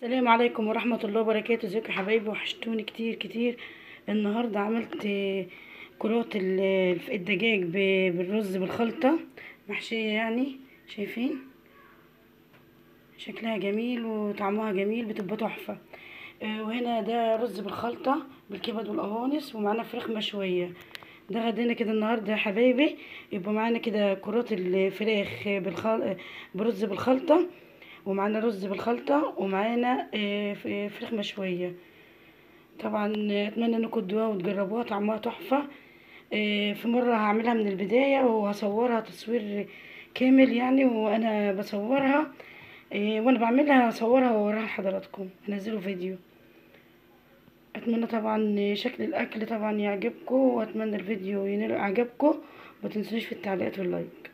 السلام عليكم ورحمة الله وبركاته. ازيكم يا حبايبي؟ وحشتوني كتير كتير. النهاردة عملت كرات الدجاج بالرز بالخلطة، محشية يعني. شايفين شكلها جميل وطعمها جميل، بتبقى تحفة. وهنا ده رز بالخلطة بالكبد والقوانص، ومعانا فراخ مشوية. ده غدانا كده النهارده يا حبايبي. يبقى معانا كده كرات الفراخ برز بالخلطة، ومعانا رز بالخلطة، ومعانا فراخ مشوية. طبعا اتمنى انكم تدوها وتجربوها، طعمها تحفة. في مرة هعملها من البداية وهصورها تصوير كامل يعني، وانا بصورها. وانا بعملها هصورها واوريها لحضراتكم، انزله فيديو. اتمنى طبعا شكل الاكل طبعا يعجبكم، واتمنى الفيديو ينال اعجابكم. متنسوش في التعليقات واللايك.